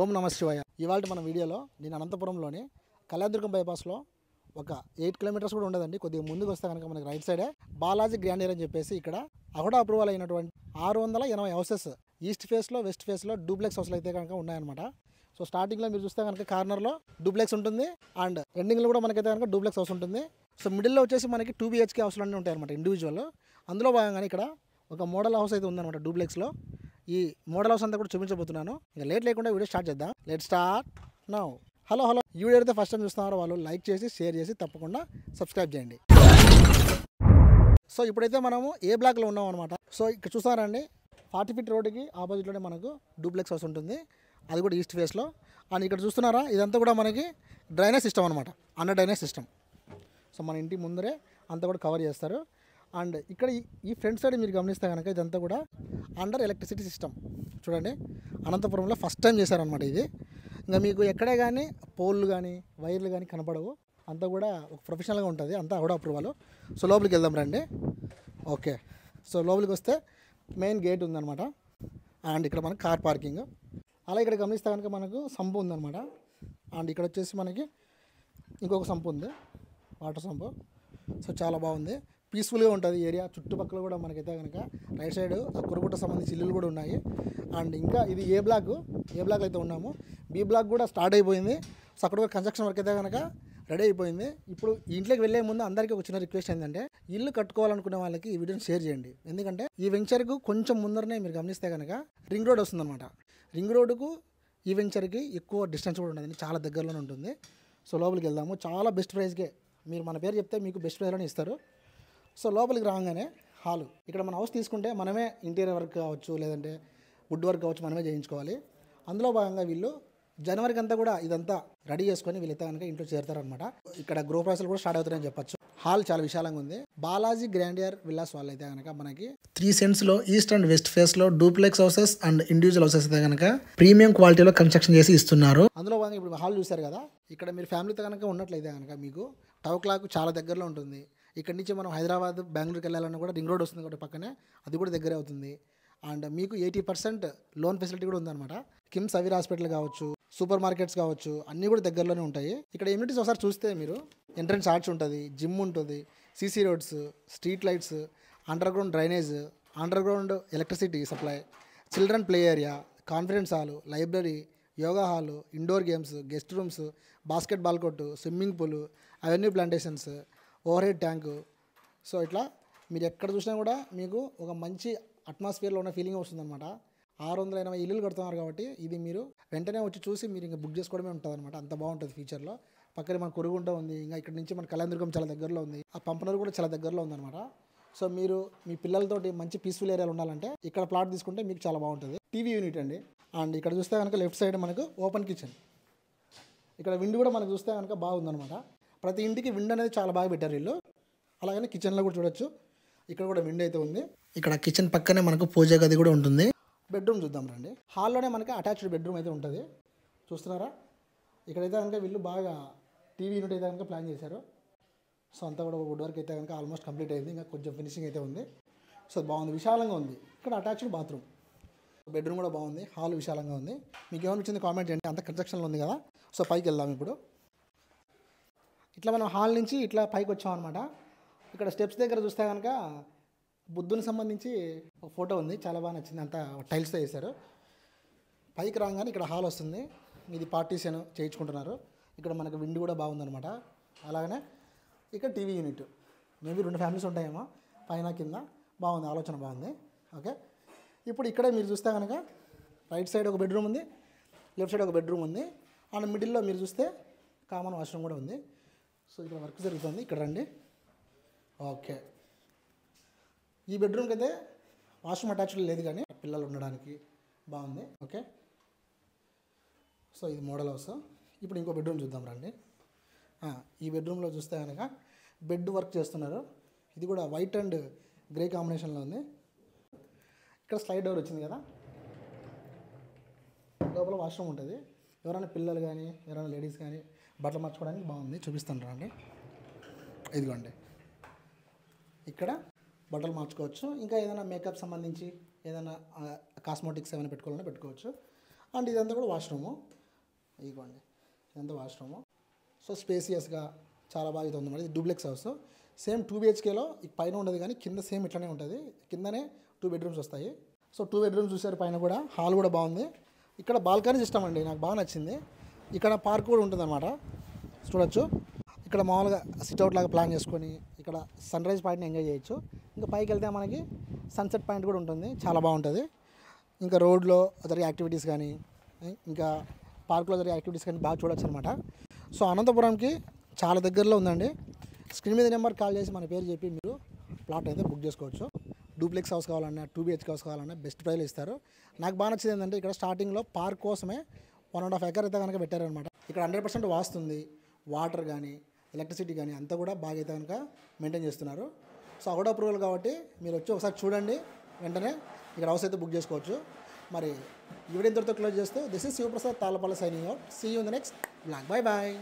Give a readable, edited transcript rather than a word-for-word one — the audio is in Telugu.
ఓం నమ శివాయ. ఇవాళ మన వీడియోలో నేను అనంతపురంలోని కళ్యాణదుర్గం బైపాస్లో ఒక 8 కిలోమీటర్స్ కూడా ఉండదండి, కొద్దిగా ముందుకు వస్తే కనుక మనకి రైట్ సైడే బాలాజీ గ్రాండియర్ అని చెప్పేసి ఇక్కడ అహుడా అప్రూవల్ అయినటువంటి 680 హౌసెస్ ఈస్ట్ ఫేస్లో వెస్ట్ ఫేస్లో డూప్లెక్స్ హౌస్లు అయితే కనుక ఉన్నాయన్నమాట. సో స్టార్టింగ్లో మీరు చూస్తే కనుక కార్నర్లో డూప్లెక్స్ ఉంటుంది అండ్ ఎండింగ్లో కూడా మనకైతే కనుక డూప్లెక్స్ హౌస్ ఉంటుంది. సో మిడిల్లో వచ్చేసి మనకి 2 BHK హౌస్లు అన్నీ ఉంటాయి అనమాట ఇండివిజువల్. అందులో భాగంగానే ఇక్కడ ఒక మోడల్ హౌస్ అయితే ఉందన్నమాట డూప్లెక్స్లో. ఈ మోడల్ హౌస్ అంతా కూడా చూపించబోతున్నాను. ఇంకా లేట్ లేకుండా వీడియో స్టార్ట్ చేద్దాం. Let start now. హలో ఈ వీడియో అయితే ఫస్ట్ టైం చూస్తున్నారో వాళ్ళు లైక్ చేసి షేర్ చేసి తప్పకుండా సబ్స్క్రైబ్ చేయండి. సో ఇప్పుడైతే మనము ఏ బ్లాక్లో ఉన్నాం అనమాట. సో ఇక్కడ చూస్తారండి 40 ఫీట్ రోడ్డుకి ఆపోజిట్లోనే మనకు డూప్లెక్స్ హౌస్ ఉంటుంది, అది కూడా ఈస్ట్ ఫేస్లో. అండ్ ఇక్కడ చూస్తున్నారా ఇదంతా కూడా మనకి డ్రైనేజ్ సిస్టమ్ అనమాట, అండర్ డ్రైనేజ్ సిస్టమ్. సో మన ఇంటి ముందరే అంతా కూడా కవర్ చేస్తారు. అండ్ ఇక్కడ ఈ ఫ్రంట్ సైడ్ మీరు గమనిస్తే కనుక ఇదంతా కూడా అండర్ ఎలక్ట్రిసిటీ సిస్టమ్. చూడండి అనంతపురంలో ఫస్ట్ టైం చేశారనమాట ఇది. ఇంకా మీకు ఎక్కడే కానీ పోల్లు కానీ వైర్లు కానీ కనపడవు, అంతా కూడా ఒక ప్రొఫెషనల్గా ఉంటుంది, అంతా కూడా అప్రూవల్. సో లోపలికి వెళ్దాం రండి. ఓకే, సో లోపలికి వస్తే మెయిన్ గేట్ ఉందన్నమాట. అండ్ ఇక్కడ మనకి కార్ పార్కింగ్. అలా ఇక్కడ గమనిస్తే కనుక మనకు సంపు ఉందన్నమాట. అండ్ ఇక్కడ వచ్చేసి మనకి ఇంకొక సంపు ఉంది, వాటర్ సంపు. సో చాలా బాగుంది, పీస్ఫుల్గా ఉంటుంది ఏరియా. చుట్టుపక్కల కూడా మనకైతే కనుక రైట్ సైడ్ ఆ కురుగుట్ట సంబంధించి ఇల్లులు కూడా ఉన్నాయి. అండ్ ఇంకా ఇది ఏ బ్లాక్ అయితే ఉన్నాము. బి బ్లాక్ కూడా స్టార్ట్ అయిపోయింది. సో అక్కడ కూడా కన్స్ట్రక్షన్ వర్క్ అయితే కనుక రెడీ అయిపోయింది. ఇప్పుడు ఈ ఇంట్లోకి వెళ్ళే ముందు అందరికీ ఒక చిన్న రిక్వెస్ట్ ఏంటంటే, ఇల్లు కట్టుకోవాలనుకునే వాళ్ళకి ఈ వీడియోని షేర్ చేయండి. ఎందుకంటే ఈ వెంచర్కు కొంచెం ముందరనే మీరు గమనిస్తే కనుక రింగ్ రోడ్ వస్తుందన్నమాట. రింగ్ రోడ్డుకు ఈ వెంచర్కి ఎక్కువ డిస్టెన్స్ కూడా ఉండదండి, చాలా దగ్గరలోనే ఉంటుంది. సో లోపలికి వెళ్దాము. చాలా బెస్ట్ ప్రైస్కే మీరు మన పేరు చెప్తే మీకు బెస్ట్ ప్రైస్లోనే ఇస్తారు. సో లోపలికి రాగానే హాలు. ఇక్కడ మన హౌస్ తీసుకుంటే మనమే ఇంటీరియర్ వర్క్ కావచ్చు, లేదంటే వుడ్ వర్క్ కావచ్చు, మనమే చేయించుకోవాలి. అందులో భాగంగా వీళ్ళు జనవరికి అంతా కూడా ఇదంతా రెడీ చేసుకొని వీళ్ళైతే కనుక ఇంట్లో చేరుతారనమాట. ఇక్కడ గృహప్రవేశాలు కూడా స్టార్ట్ అవుతారని చెప్పొచ్చు. హాల్ చాలా విశాలంగా ఉంది. బాలాజీ గ్రాండియర్ విల్లాస్ వాళ్ళు అయితే కనుక మనకి 3 సెంట్స్లో ఈస్ట్ అండ్ వెస్ట్ ఫేస్లో duplex houses and individual houses అయితే కనుక ప్రీమియం క్వాలిటీలో కన్స్ట్రక్షన్ చేసి ఇస్తున్నారు. అందులో భాగంగా ఇప్పుడు హాల్ చూశారు కదా, ఇక్కడ మీరు ఫ్యామిలీతో కనుక ఉన్నట్లయితే కనుక మీకు టౌ క్లాక్ చాలా దగ్గరలో ఉంటుంది. ఇక్కడ నుంచి మనం హైదరాబాద్ బెంగళూరుకి వెళ్ళాలన్నా కూడా రింగ్ రోడ్ వస్తుంది కాబట్టి పక్కనే, అది కూడా దగ్గరే అవుతుంది. అండ్ మీకు 80% లోన్ ఫెసిలిటీ కూడా ఉందన్నమాట. కిమ్స్ అవిర్ హాస్పిటల్ కావచ్చు, సూపర్ మార్కెట్స్ కావచ్చు, అన్నీ కూడా దగ్గరలోనే ఉంటాయి. ఇక్కడ ఎమ్యూనిటీస్ ఒకసారి చూస్తే మీరు ఎంట్రన్స్ ఆర్చ్ ఉంటుంది, జిమ్ ఉంటుంది, CC roads, street lights, underground drainage, underground electricity supply, children play area, conference hall, library, yoga hall, indoor games, guest rooms, basketball court, swimming pool, avenue plantations, overhead tank. So ఇట్లా మీరు ఎక్కడ చూసినా కూడా మీకు ఒక మంచి అట్మాస్ఫియర్లో ఉన్న ఫీలింగ్ వస్తుందన్నమాట. 680 ఇల్లులు కడుతున్నారు కాబట్టి ఇది మీరు వెంటనే వచ్చి చూసి మీరు ఇంకా బుక్ చేసుకోవడమే ఉంటుంది అనమాట. అంత బాగుంటుంది ఫీచర్లో. పక్కనే మన కురుగుంట ఉంది, ఇంకా ఇక్కడ నుంచి మన కళ్యాణదుర్గం చాలా దగ్గరలో ఉంది, ఆ పంపనూరు కూడా చాలా దగ్గరలో ఉందన్నమాట. సో మీరు మీ పిల్లలతోటి మంచి పీస్ఫుల్ ఏరియాలో ఉండాలంటే ఇక్కడ ప్లాట్ తీసుకుంటే మీకు చాలా బాగుంటుంది. టీవీ యూనిట్ అండి. అండ్ ఇక్కడ చూస్తే కనుక లెఫ్ట్ సైడ్ మనకు ఓపెన్ కిచెన్. ఇక్కడ విండ్ కూడా మనకు చూస్తే కనుక బాగుందన్నమాట. ప్రతి ఇంటికి విండ్ అనేది చాలా బాగా పెట్టారు వీళ్ళు. అలాగనే కిచెన్లో కూడా చూడొచ్చు, ఇక్కడ కూడా విండ్ అయితే ఉంది. ఇక్కడ కిచెన్ పక్కనే మనకు పూజ గది కూడా ఉంటుంది. బెడ్రూమ్ చూద్దాం రండి. హాల్లోనే మనకి అటాచ్డ్ బెడ్రూమ్ అయితే ఉంటుంది. చూస్తున్నారా, ఇక్కడైతే కనుక వీళ్ళు బాగా టీవీ యూనిట్ అయితే కనుక ప్లాన్ చేశారు. సో అంతా కూడా వుడ్ వర్క్ అయితే కనుక ఆల్మోస్ట్ కంప్లీట్ అయింది, ఇంకా కొంచెం ఫినిషింగ్ అయితే ఉంది. సో బాగుంది, విశాలంగా ఉంది. ఇక్కడ అటాచ్డ్ బాత్రూమ్, బెడ్రూమ్ కూడా బాగుంది, హాల్ విశాలంగా ఉంది. మీకు ఏమనిపించింది కామెంట్ చేయండి. అంత కన్స్ట్రక్షన్లో ఉంది కదా. సో పైకి వెళ్దాం ఇప్పుడు. ఇట్లా మనం హాల్ నుంచి ఇట్లా పైకి వచ్చామన్నమాట. ఇక్కడ స్టెప్స్ దగ్గర చూస్తే కనుక బుద్ధుని సంబంధించి ఒక ఫోటో ఉంది, చాలా బాగా నచ్చింది. అంతా టైల్స్తో వేశారు. పైకి రాగానే ఇక్కడ హాల్ వస్తుంది, ఇది పార్టీషన్ చేయించుకుంటున్నారు. ఇక్కడ మనకు విండ్ కూడా బాగుందన్నమాట. అలాగనే ఇక్కడ టీవీ యూనిట్, మేబీ 2 ఫ్యామిలీస్ ఉంటాయేమో, పైన కింద. బాగుంది, ఆలోచన బాగుంది. ఓకే, ఇప్పుడు ఇక్కడే మీరు చూస్తే కనుక రైట్ సైడ్ ఒక బెడ్రూమ్ ఉంది, లెఫ్ట్ సైడ్ ఒక బెడ్రూమ్ ఉంది. అండ్ మిడిల్లో మీరు చూస్తే కామన్ వాష్రూమ్ కూడా ఉంది. సో ఇక్కడ వర్క్ జరుగుతుంది, ఇక్కడ రండి. ఓకే, ఈ బెడ్రూమ్కి అయితే వాష్రూమ్ అటాచ్డ్ లేదు, కానీ పిల్లలు ఉండడానికి బాగుంది. ఓకే, సో ఇది మోడల్ హౌస్. ఇప్పుడు ఇంకో బెడ్రూమ్ చూద్దాం రండి. ఈ బెడ్రూమ్లో చూస్తే కనుక బెడ్ వర్క్ చేస్తున్నారు. ఇది కూడా వైట్ అండ్ గ్రే కాంబినేషన్లో ఉంది. ఇక్కడ స్లైడ్ డోర్ వచ్చింది కదా, లోపల వాష్రూమ్ ఉంటుంది. ఎవరైనా పిల్లలు కానీ ఎవరైనా లేడీస్ కానీ బట్టలు మార్చుకోవడానికి బాగుంది. చూపిస్తాను రండి. ఇదిగోండి, ఇక్కడ బట్టలు మార్చుకోవచ్చు. ఇంకా ఏదైనా మేకప్ సంబంధించి ఏదైనా కాస్మెటిక్స్ ఏమైనా పెట్టుకోవాలన్నా పెట్టుకోవచ్చు. అండ్ ఇదంతా కూడా వాష్రూము, ఇదిగోండి ఇదంతా వాష్రూము. సో స్పేసియస్గా చాలా బాగా ఇది ఉంది. ఇది డూప్లెక్స్ హౌస్. సేమ్ 2 BHKలో పైన ఉండదు కానీ కింద సేమ్ ఇట్లానే ఉంటుంది. కిందనే 2 బెడ్రూమ్స్ వస్తాయి. సో 2 బెడ్రూమ్స్ చూసారు. పైన కూడా హాల్ కూడా బాగుంది. ఇక్కడ బాల్కనీ సిస్టమ్ అండి, నాకు బాగా నచ్చింది. ఇక్కడ పార్క్ కూడా ఉంటుంది అనమాట, చూడొచ్చు. ఇక్కడ మామూలుగా సిట్అవుట్ లాగా ప్లాన్ చేసుకొని ఇక్కడ సన్ రైజ్ పాయింట్ని ఎంజాయ్ చేయొచ్చు. ఇంకా పైకి వెళ్తే మనకి సన్సెట్ పాయింట్ కూడా ఉంటుంది, చాలా బాగుంటుంది. ఇంకా రోడ్లో జరిగే యాక్టివిటీస్ కానీ ఇంకా పార్క్లో జరిగే యాక్టివిటీస్ కానీ బాగా చూడొచ్చు అనమాట. సో అనంతపురంకి చాలా దగ్గరలో ఉందండి. స్క్రీన్ మీద నెంబర్ కాల్ చేసి మన పేరు చెప్పి మీరు ప్లాట్ అయితే బుక్ చేసుకోవచ్చు. డూప్లెక్స్ హౌస్ కావాలన్నా 2 BHK హౌస్ కావాలన్నా బెస్ట్ ప్రైస్లో ఇస్తారు. నాకు బాగా నచ్చింది ఏంటంటే ఇక్కడ స్టార్టింగ్లో పార్క్ కోసమే 1.5 ఎకర్ అయితే కనుక పెట్టారనమాట. ఇక్కడ 100% వాస్తుంది. వాటర్ కానీ ఎలక్ట్రిసిటీ కానీ అంతా కూడా బాగా అయితే కనుక మెయింటైన్ చేస్తున్నారు. సో అకౌంట్ అప్రూవల్ కాబట్టి మీరు వచ్చి ఒకసారి చూడండి, వెంటనే ఇక్కడ హౌస్ అయితే బుక్ చేసుకోవచ్చు. మరి ఈ వీడియో ఇంతటితో క్లోజ్ చేస్తూ this is Shivaprasad Tallapalli signing out. See you in the next blog. Bye bye.